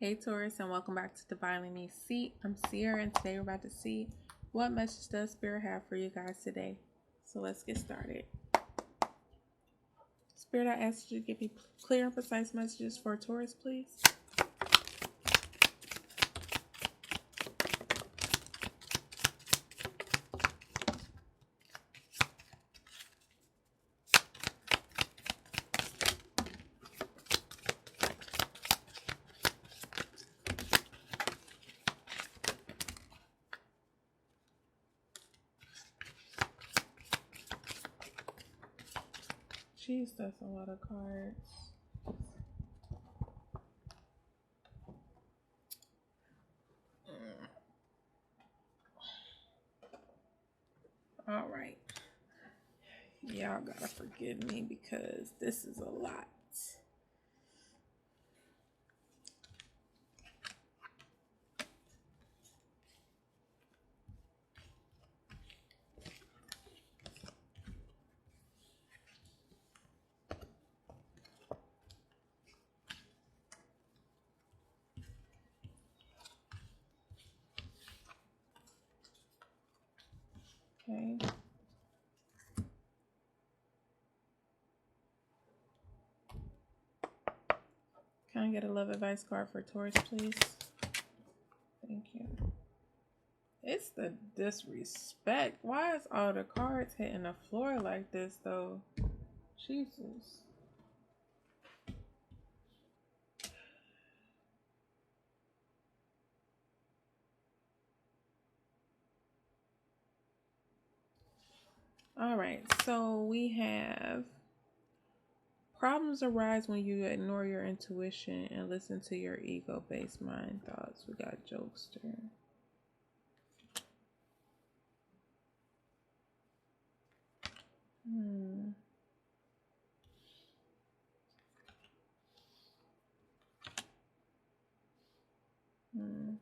Hey Taurus, and welcome back to Divinely See. I'm Cierra, and today we're about to see what message does Spirit have for you guys today. So let's get started. Spirit, I ask you to give me clear and precise messages for Taurus, please. Jeez, that's a lot of cards. All right. Y'all gotta forgive me because this is a lot. Okay. Can I get a love advice card for Taurus, please? Thank you. It's the disrespect. Why is all the cards hitting the floor like this, though? Jesus. All right, so we have problems arise when you ignore your intuition and listen to your ego-based mind thoughts. We got jokester. Hmm. Hmm.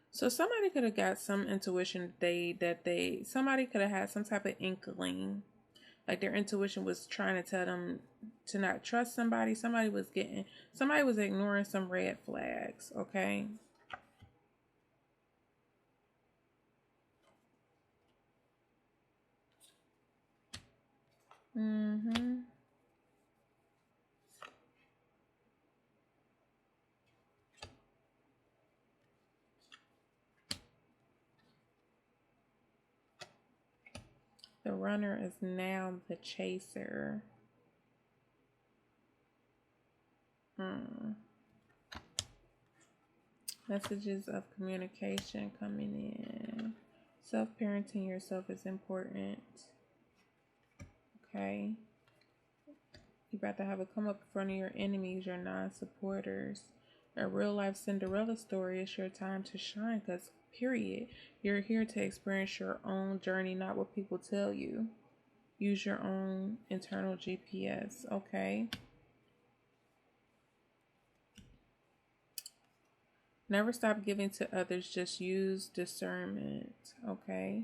So somebody could have got some intuition somebody could have had some type of inkling, like their intuition was trying to tell them to not trust somebody. Somebody was ignoring some red flags. Okay. Mm-hmm. The runner is now the chaser. Messages of communication coming in. Self-parenting yourself is important. Okay. You're about to have a come up in front of your enemies, your non-supporters. A real life Cinderella story. It's your time to shine because, period, you're here to experience your own journey, not what people tell you. Use your own internal GPS. Okay. Never stop giving to others. Just use discernment. Okay.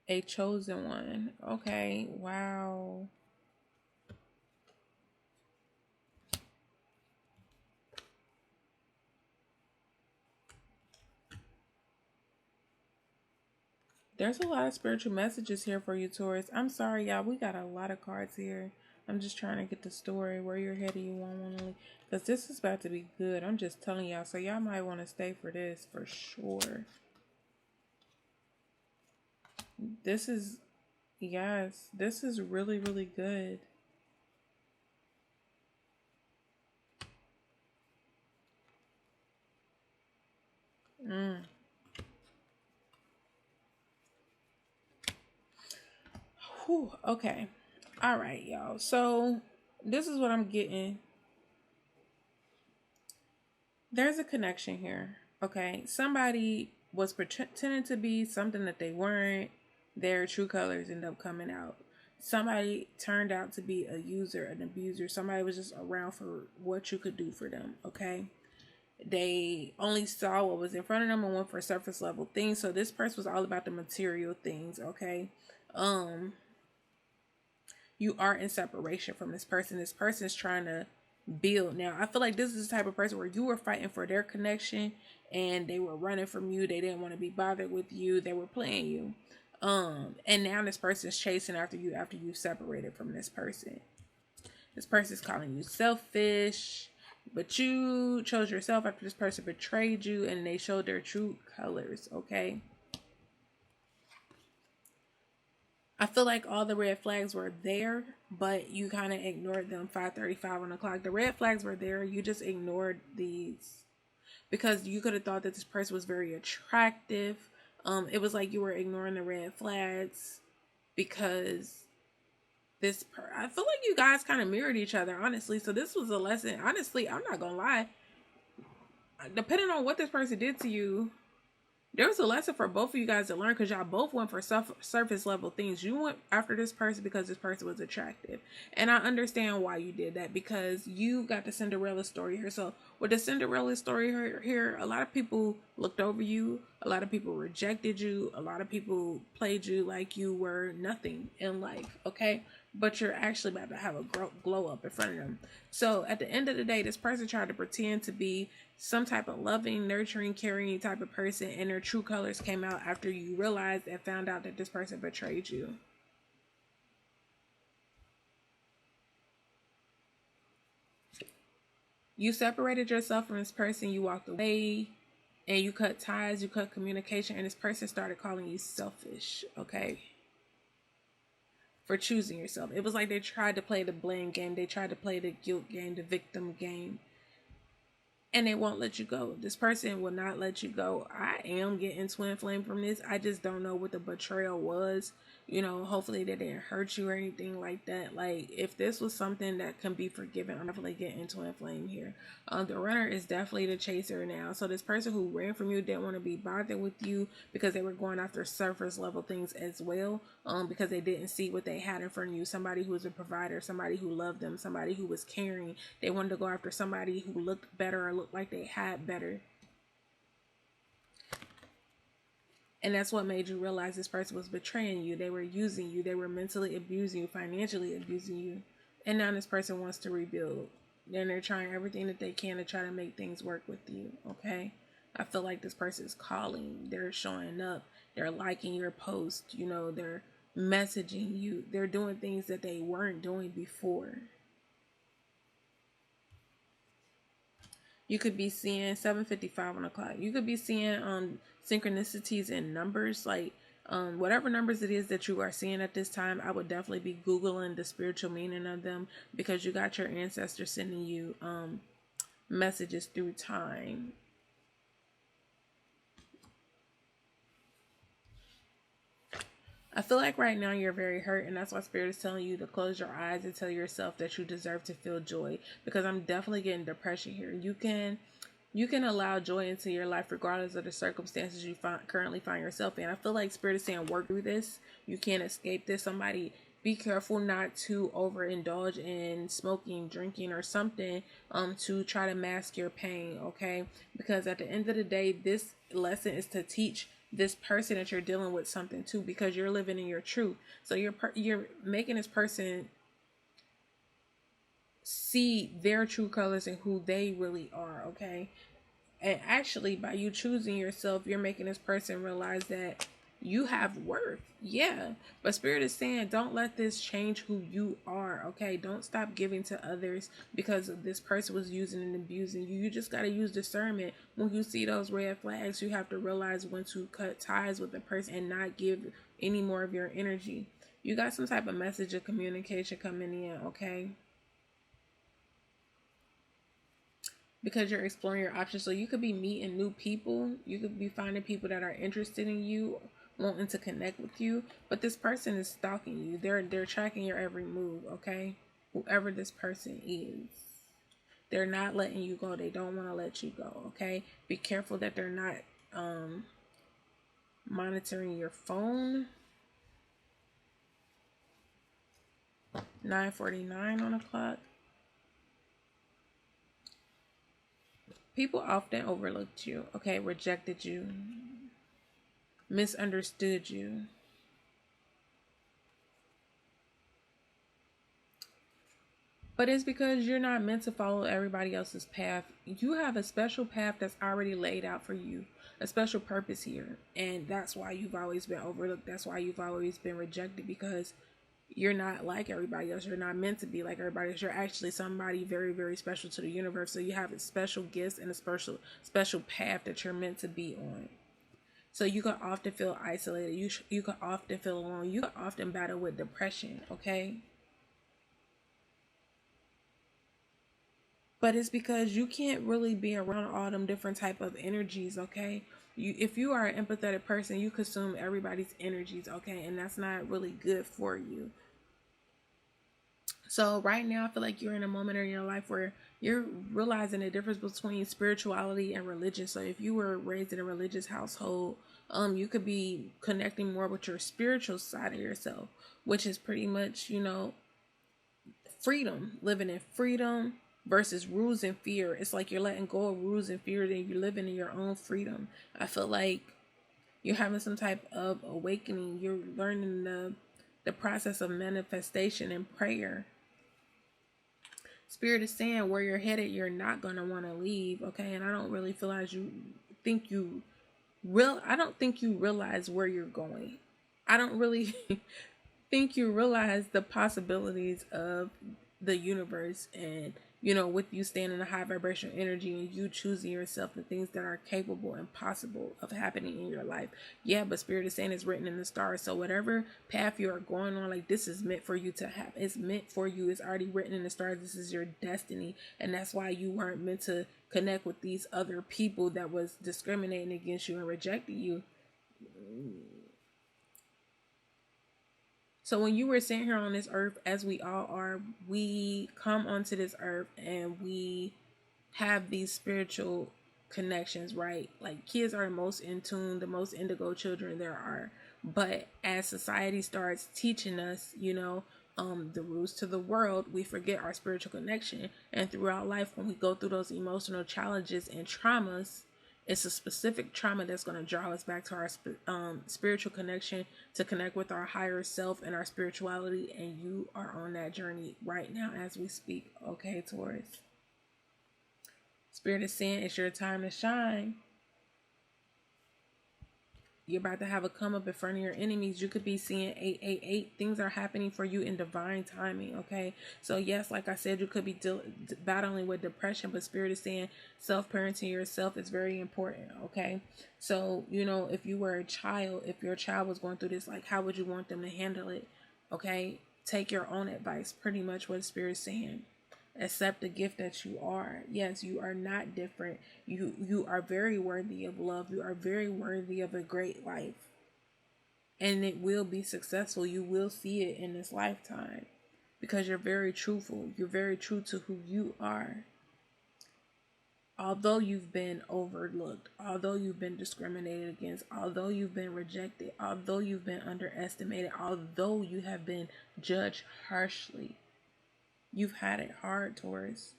A chosen one. Okay. Wow. There's a lot of spiritual messages here for you, Taurus. I'm sorry, y'all. We got a lot of cards here. I'm just trying to get the story where you're headed. You won't want to leave. Because this is about to be good. I'm just telling y'all. So y'all might want to stay for this for sure. This is, yes, this is really, really good. Whew, okay. All right, y'all. So this is what I'm getting. There's a connection here. Okay. Somebody was pretending to be something that they weren't. Their true colors end up coming out. Somebody turned out to be a user, an abuser. Somebody was just around for what you could do for them. Okay. They only saw what was in front of them and went for surface level things. So this person was all about the material things, okay? You are in separation from this person. This person is trying to build. Now, I feel like this is the type of person where you were fighting for their connection and they were running from you. They didn't want to be bothered with you. They were playing you. And now this person's chasing after you after you separated from this person. This person's calling you selfish, but you chose yourself after this person betrayed you and they showed their true colors, okay? I feel like all the red flags were there, but you kind of ignored them. 5:35 on the clock. The red flags were there. You just ignored these because you could have thought that this person was very attractive. It was like you were ignoring the red flags because I feel like you guys kind of mirrored each other, honestly. So this was a lesson. Honestly, I'm not gonna lie. Depending on what this person did to you, there was a lesson for both of you guys to learn because y'all both went for surface level things. You went after this person because this person was attractive. And I understand why you did that because you got the Cinderella story here. So with the Cinderella story here, a lot of people looked over you. A lot of people rejected you. A lot of people played you like you were nothing in life, okay? But you're actually about to have a glow up in front of them. So at the end of the day, this person tried to pretend to be some type of loving, nurturing, caring type of person, and their true colors came out after you realized and found out that this person betrayed you. You separated yourself from this person, you walked away, and you cut ties, you cut communication, and this person started calling you selfish, okay? For choosing yourself. It was like they tried to play the blame game, they tried to play the guilt game, the victim game. And they won't let you go. This person will not let you go. I am getting twin flame from this. I just don't know what the betrayal was. You know, hopefully they didn't hurt you or anything like that. Like, if this was something that can be forgiven, I'm definitely getting twin flame here. The runner is definitely the chaser now. So this person who ran from you didn't want to be bothered with you because they were going after surface level things as well. Because they didn't see what they had in front of you. Somebody who was a provider, somebody who loved them, somebody who was caring. They wanted to go after somebody who looked better or looked like they had better. And that's what made you realize this person was betraying you. They were using you. They were mentally abusing you, financially abusing you. And now this person wants to rebuild. Then they're trying everything that they can to try to make things work with you, okay? I feel like this person is calling. They're showing up. They're liking your post. You know, they're messaging you. They're doing things that they weren't doing before. You could be seeing 7:55 on the clock. You could be seeing synchronicities in numbers, like whatever numbers it is that you are seeing at this time. I would definitely be Googling the spiritual meaning of them because you got your ancestors sending you messages through time. I feel like right now you're very hurt, and that's why Spirit is telling you to close your eyes and tell yourself that you deserve to feel joy, because I'm definitely getting depression here. You can allow joy into your life regardless of the circumstances you currently find yourself in. I feel like Spirit is saying work through this. You can't escape this. Somebody be careful not to overindulge in smoking, drinking, or something to try to mask your pain, okay? Because at the end of the day, this lesson is to teach this person that you're dealing with something too, because you're living in your truth. So you're making this person see their true colors and who they really are, okay? And actually, by you choosing yourself, you're making this person realize that you have worth. Yeah. But Spirit is saying, don't let this change who you are, okay? Don't stop giving to others because this person was using and abusing you. You just got to use discernment. When you see those red flags, you have to realize when to cut ties with the person and not give any more of your energy. You got some type of message of communication coming in, okay? Because you're exploring your options. So you could be meeting new people. You could be finding people that are interested in you, wanting to connect with you. But this person is stalking you. They're tracking your every move, okay? Whoever this person is. They're not letting you go. They don't want to let you go, okay? Be careful that they're not monitoring your phone. 9:49 on the clock. People often overlooked you, okay, rejected you, misunderstood you. But it's because you're not meant to follow everybody else's path. You have a special path that's already laid out for you, a special purpose here. And that's why you've always been overlooked. That's why you've always been rejected, because you're not like everybody else. You're not meant to be like everybody else. You're actually somebody very, very special to the universe. So you have a special gifts and a special path that you're meant to be on. So you can often feel isolated. You can often feel alone. You can often battle with depression, okay? But it's because you can't really be around all them different type of energies, okay? If you are an empathetic person, you consume everybody's energies, okay? And that's not really good for you. So right now, I feel like you're in a moment in your life where you're realizing the difference between spirituality and religion. So if you were raised in a religious household, you could be connecting more with your spiritual side of yourself, which is pretty much, freedom, living in freedom versus rules and fear. It's like you're letting go of rules and fear and you're living in your own freedom. I feel like you're having some type of awakening. You're learning the process of manifestation and prayer. Spirit is saying where you're headed, you're not going to want to leave, okay? And I don't really feel as I don't think you realize where you're going. I don't really think you realize the possibilities of the universe, and with you staying in a high vibrational energy and you choosing yourself, the things that are capable and possible of happening in your life. Yeah, but Spirit is saying it's written in the stars. So whatever path you are going on, like, this is meant for you to have. It's meant for you. It's already written in the stars. This is your destiny. And that's why you weren't meant to connect with these other people that was discriminating against you and rejecting you. So when you were sitting here on this earth, as we all are, we come onto this earth and we have these spiritual connections, right? Like, kids are the most in tune, the most indigo children there are. But as society starts teaching us, the rules to the world, we forget our spiritual connection. And throughout life, when we go through those emotional challenges and traumas, it's a specific trauma that's going to draw us back to our spiritual connection, to connect with our higher self and our spirituality. And you are on that journey right now as we speak. Okay, Taurus. Spirit is saying it's your time to shine. You're about to have a come up in front of your enemies. You could be seeing 888. Things are happening for you in divine timing, okay? So yes, like I said, you could be battling with depression, but Spirit is saying self-parenting yourself is very important, okay? So, if you were a child, if your child was going through this, like, how would you want them to handle it, okay? Take your own advice, pretty much what Spirit is saying. Accept the gift that you are. Yes, you are not different. You are very worthy of love. You are very worthy of a great life. And it will be successful. You will see it in this lifetime because you're very truthful. You're very true to who you are. Although you've been overlooked, although you've been discriminated against, although you've been rejected, although you've been underestimated, although you have been judged harshly, you've had it hard, Taurus.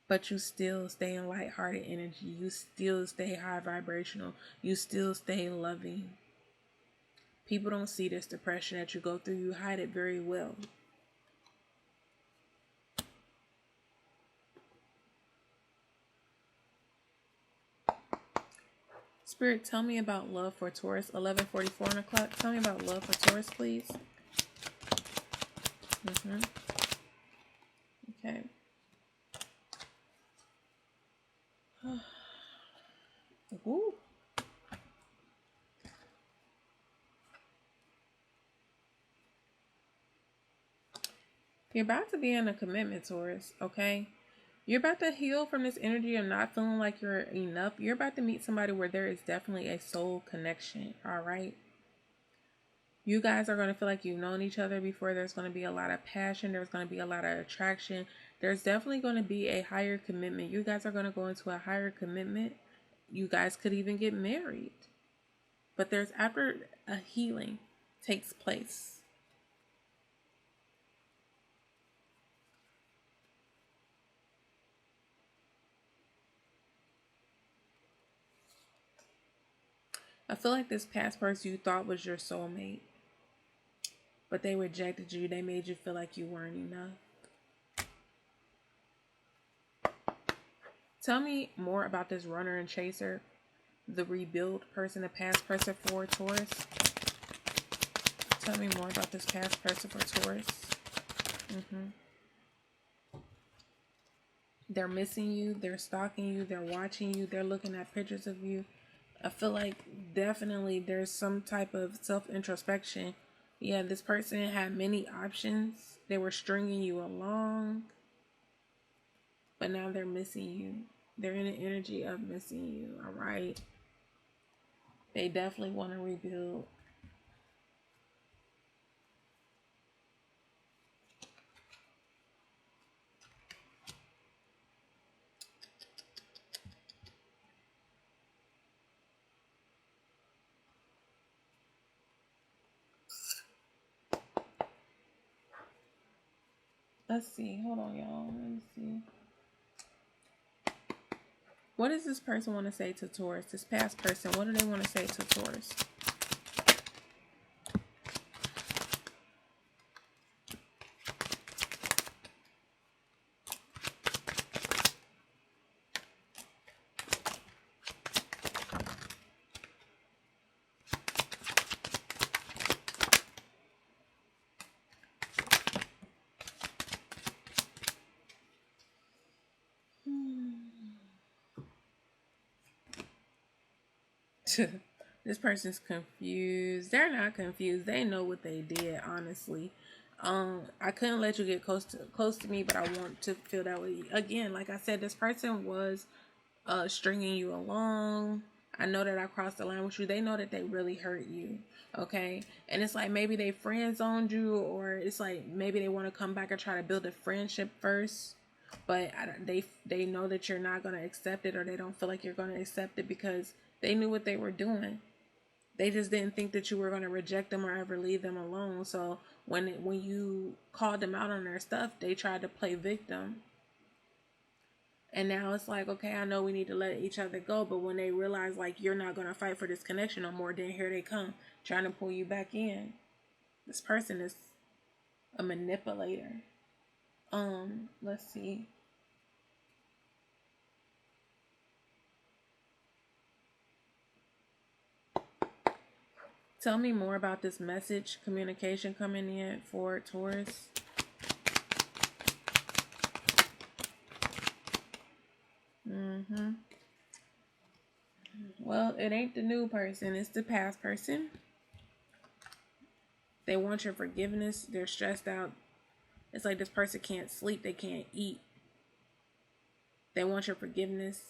But you still stay in lighthearted energy. You still stay high vibrational. You still stay loving. People don't see this depression that you go through. You hide it very well. Spirit, tell me about love for Taurus. 11:44 o'clock. Tell me about love for Taurus, please. Okay. Ooh. You're about to be in a commitment, Taurus, okay? You're about to heal from this energy of not feeling like you're enough. You're about to meet somebody where there is definitely a soul connection, all right? You guys are going to feel like you've known each other before. There's going to be a lot of passion. There's going to be a lot of attraction. There's definitely going to be a higher commitment. You guys are going to go into a higher commitment. You guys could even get married. But there's after a healing takes place. I feel like this past person you thought was your soulmate, but they rejected you. They made you feel like you weren't enough. Tell me more about this runner and chaser, the rebuild person, the past person for Taurus. Tell me more about this past person for Taurus. They're missing you. They're stalking you. They're watching you. They're looking at pictures of you. I feel like definitely there's some type of self-introspection. Yeah, this person had many options. They were stringing you along, but now they're missing you. They're in the energy of missing you, all right? They definitely want to rebuild. Let's see. Hold on, y'all. Let me see. What does this person want to say to Taurus? This past person, what do they want to say to Taurus? This person's confused. They're not confused. They know what they did, honestly. I couldn't let you get close to me, but I want to feel that way. Again, like I said, this person was stringing you along. I know that I crossed the line with you. They know that they really hurt you. Okay. And it's like maybe they friend zoned you, or it's like maybe they want to come back and try to build a friendship first. But they know that you're not going to accept it, or they don't feel like you're going to accept it because they knew what they were doing. They just didn't think that you were going to reject them or ever leave them alone. So when you called them out on their stuff, they tried to play victim. And now it's like, okay, I know we need to let each other go. But when they realize like you're not going to fight for this connection no more, then here they come trying to pull you back in. This person is a manipulator. Let's see. Tell me more about this message communication coming in for Taurus. Well, it ain't the new person. It's the past person. They want your forgiveness. They're stressed out. It's like this person can't sleep. They can't eat. They want your forgiveness.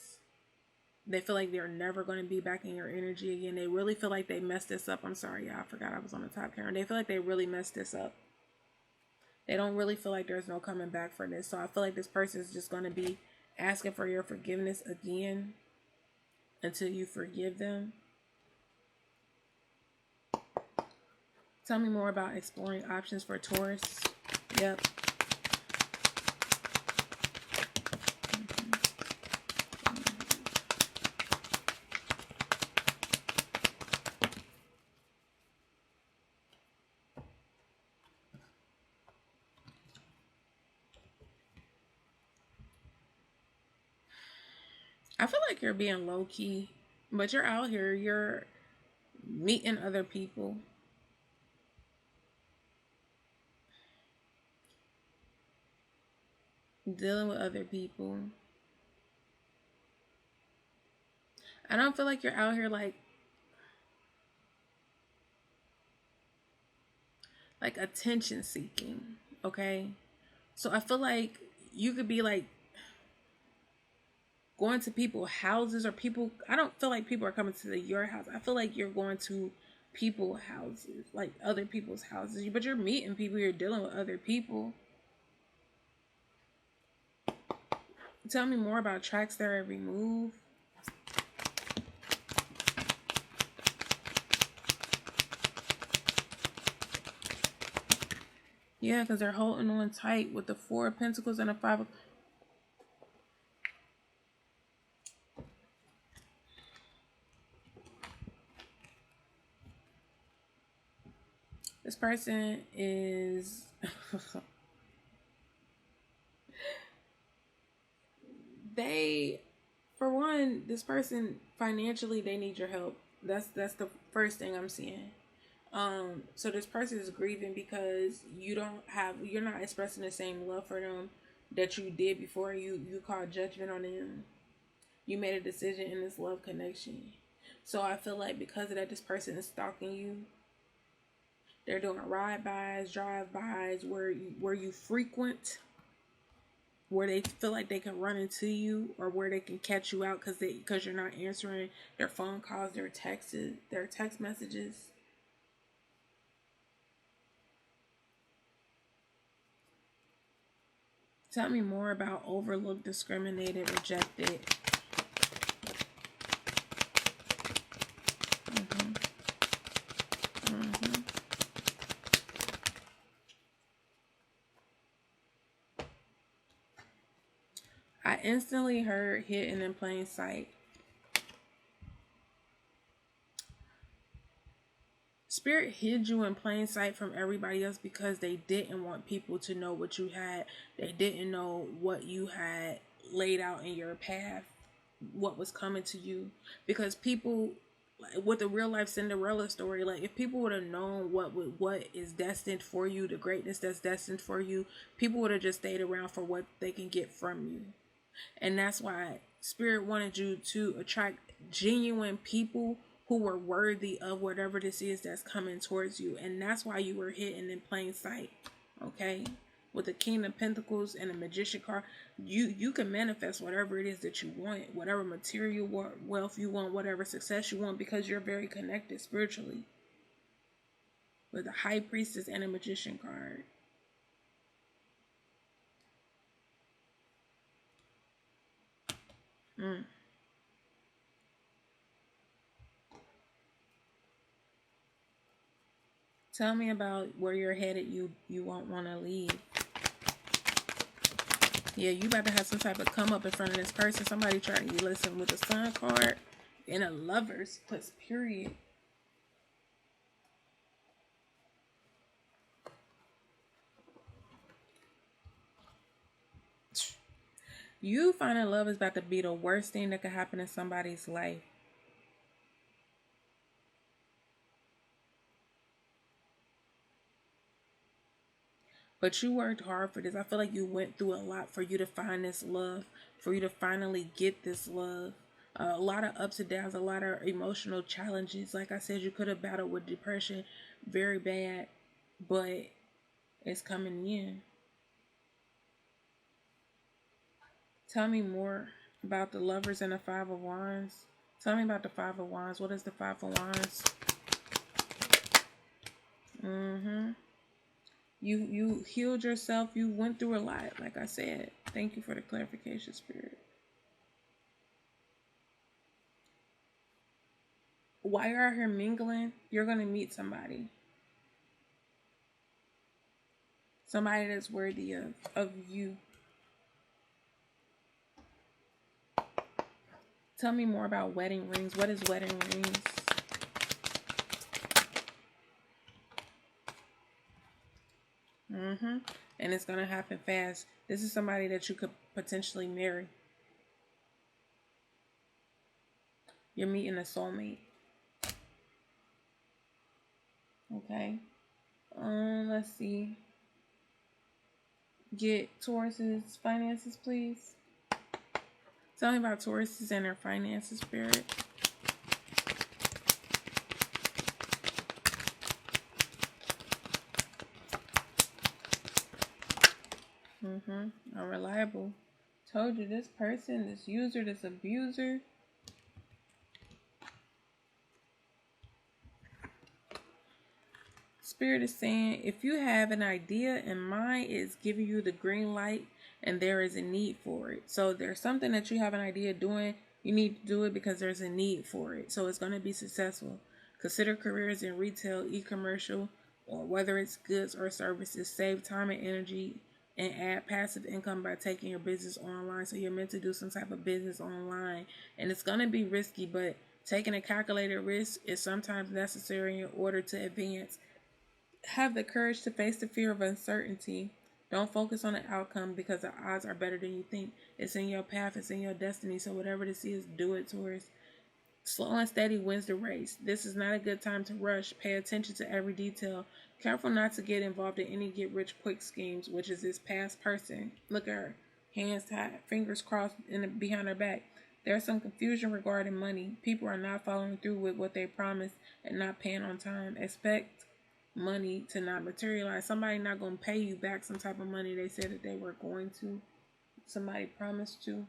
They feel like they're never going to be back in your energy again. They really feel like they messed this up. I'm sorry, y'all. I forgot I was on the top camera. They feel like they really messed this up. They don't really feel like there's no coming back for this. So I feel like this person is just going to be asking for your forgiveness again until you forgive them. Tell me more about exploring options for Taurus. Yep. I feel like you're being low key, but you're out here. You're meeting other people. Dealing with other people. I don't feel like you're out here like attention seeking, okay? So I feel like you could be like going to people's houses, or people, I don't feel like people are coming to your house. I feel like you're going to people's houses, like other people's houses, but you're meeting people, you're dealing with other people. Tell me more about tracks that are removed. Yeah, because they're holding on tight with the Four of Pentacles and a Five of... This person is they, for one, this person financially, they need your help. That's the first thing I'm seeing. So this person is grieving because you're not expressing the same love for them that you did before. You called judgment on them. You made a decision in this love connection. So I feel like because of that, this person is stalking you. They're doing ride-bys, drive-bys, where you frequent, where they feel like they can run into you, or where they can catch you out because you're not answering their phone calls, their text messages. Tell me more about overlooked, discriminated, rejected. I instantly heard hidden in plain sight. Spirit hid you in plain sight from everybody else because they didn't want people to know what you had. They didn't know what you had laid out in your path, what was coming to you. Because people, with the real life Cinderella story, like if people would have known what is destined for you, the greatness that's destined for you, people would have just stayed around for what they can get from you. And that's why Spirit wanted you to attract genuine people who were worthy of whatever this is that's coming towards you. And that's why you were hidden in plain sight. Okay? With the King of Pentacles and the Magician card, you can manifest whatever it is that you want, whatever material wealth you want, whatever success you want, because you're very connected spiritually. With the High Priestess and a Magician card. Tell me about where you're headed you won't want to leave. Yeah, you about to have some type of come up in front of this person. Somebody trying to listen with a Sun card and a Lovers plus period. You finding love is about to be the worst thing that could happen in somebody's life. But you worked hard for this. I feel like you went through a lot for you to find this love, for you to finally get this love. A lot of ups and downs, a lot of emotional challenges. Like I said, you could have battled with depression very bad, but it's coming in. Tell me more about the Lovers and the Five of Wands. Tell me about the Five of Wands. What is the Five of Wands? You healed yourself. You went through a lot, like I said. Thank you for the clarification, Spirit. While you're out here mingling, you're going to meet somebody. Somebody that's worthy of you. Tell me more about wedding rings. What is wedding rings? And it's going to happen fast. This is somebody that you could potentially marry. You're meeting a soulmate. Okay. Let's see. Get Taurus's finances, please. Tell me about Tauruses and their finances, Spirit. Unreliable. Told you this person, this user, this abuser. Spirit is saying, if you have an idea in mind, it's giving you the green light and there is a need for it. So there's something that you have an idea doing, you need to do it because there's a need for it. So it's going to be successful. Consider careers in retail, e-commercial, or whether it's goods or services. Save time and energy and add passive income by taking your business online. So you're meant to do some type of business online. And it's going to be risky, but taking a calculated risk is sometimes necessary in order to advance. Have the courage to face the fear of uncertainty. Don't focus on the outcome because the odds are better than you think. It's in your path, it's in your destiny. So whatever this is, do it, Taurus. Slow and steady wins the race. This is not a good time to rush. Pay attention to every detail. Careful not to get involved in any get-rich-quick schemes, which is this past person. Look at her. Hands tied, fingers crossed behind her back. There's some confusion regarding money. People are not following through with what they promised and not paying on time. Expect money to not materialize. Somebody not going to pay you back some type of money they said that they were going to. Somebody promised to.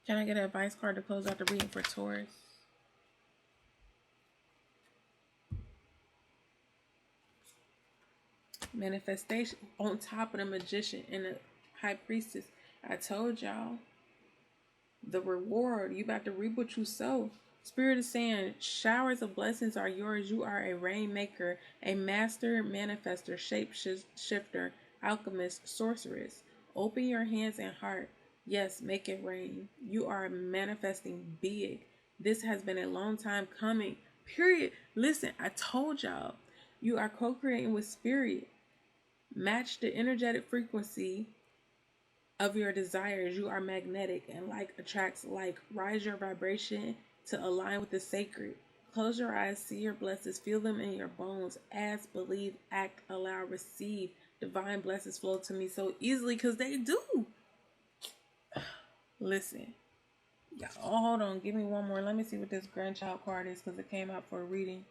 Can I get an advice card to close out the reading for Taurus? Manifestation on top of the magician and the high priestess. I told y'all the reward. You about to reap what you sow. Spirit is saying showers of blessings are yours. You are a rainmaker, a master manifester, shapeshifter, alchemist, sorceress. Open your hands and heart. Yes, make it rain. You are manifesting big. This has been a long time coming. Period. Listen, I told y'all. You are co-creating with spirit. Match the energetic frequency of your desires. You are magnetic and like attracts like. Rise your vibration to align with the sacred. Close your eyes, see your blessings, feel them in your bones. Ask, believe, act, allow, receive. Divine blessings flow to me so easily because they do. Listen. Yeah, oh, hold on. Give me one more. Let me see what this grandchild card is because it came out for a reason.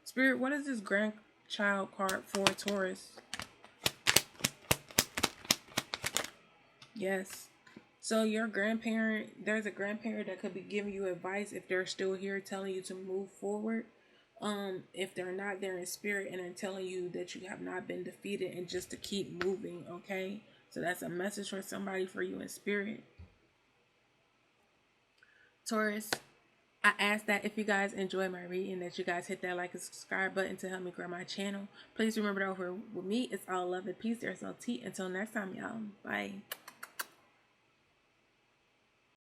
Spirit, what is this grandchild card for Taurus? Yes. So your grandparent, there's a grandparent that could be giving you advice if they're still here, telling you to move forward. If they're not, they're in spirit and they're telling you that you have not been defeated and just to keep moving, okay? So that's a message for somebody for you in spirit. Taurus, I ask that if you guys enjoy my reading, that you guys hit that like and subscribe button to help me grow my channel. Please remember that over with me, it's all love and peace. There's no tea. Until next time, y'all. Bye.